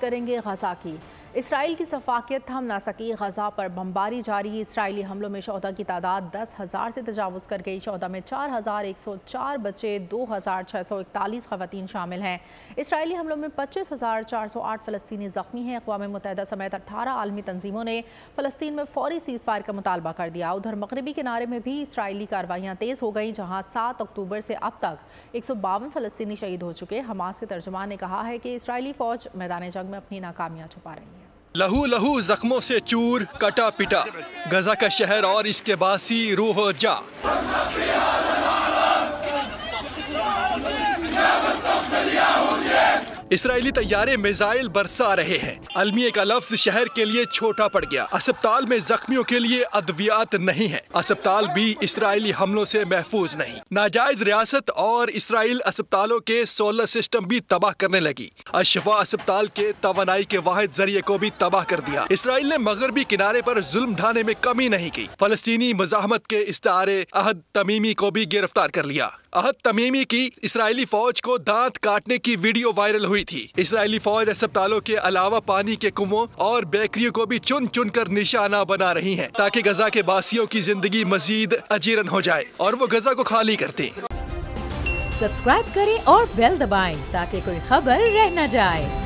करेंगे गजा की। इसराइल की सफाकियत थम ना सकी। गजा पर बमबारी जारी। इसराइली हमलों में शोहदा की तादाद 10,000 से तजावुज़ कर गई। शोहदा में 4,104 बच्चे, 2,641 खवातीन शामिल हैं। इसराइली हमलों में 25,408 फ़लस्तीनी ज़ख्मी हैं। अक़वाम मुत्तहिदा समेत 18 आलमी तंजीमों ने फ़लस्तीन में फ़ौरी सीज़ फायर का मुतालबा कर दिया। उधर मगरबी किनारे में भी इसराइली कार्रवाइयाँ तेज़ हो गईं, जहाँ 7 अक्टूबर से अब तक 152 फ़लस्तीनी शहीद हो चुके। हमास के तर्जुमान ने कहा है कि इसराइली फ़ौज मैदान जंग में अपनी नाकामियाँ छुपा रही है। लहू लहू जख्मों से चूर, कटा पिटा गजा का शहर और इसके बासी रूह जा। इसराइली तैयारे मिसाइल बरसा रहे हैं। अलमिया का लफ्ज शहर के लिए छोटा पड़ गया। अस्पताल में जख्मियों के लिए अद्वियात नहीं है। अस्पताल भी इसराइली हमलों से महफूज नहीं। नाजायज रियासत और इसराइल अस्पतालों के सोलर सिस्टम भी तबाह करने लगी। अशफा अस्पताल के तवानाई के वाहिद जरिए को भी तबाह कर दिया। इसराइल ने मगरबी किनारे पर जुल्म ढाने में कमी नहीं की। फलस्तीनी मुजाहमत के इस्तारे अहद तमीमी को भी गिरफ्तार कर लिया। अहद तमीमी की इसराइली फौज को दांत काटने की वीडियो वायरल हुई थी। इसराइली फौज अस्पतालों के अलावा पानी के कुओं और बेकरियों को भी चुन चुन कर निशाना बना रही है, ताकि गजा के बासियों की जिंदगी मजीद अजीरन हो जाए और वो गजा को खाली करते। सब्सक्राइब करें और बेल दबाएं ताकि कोई खबर रह न जाए।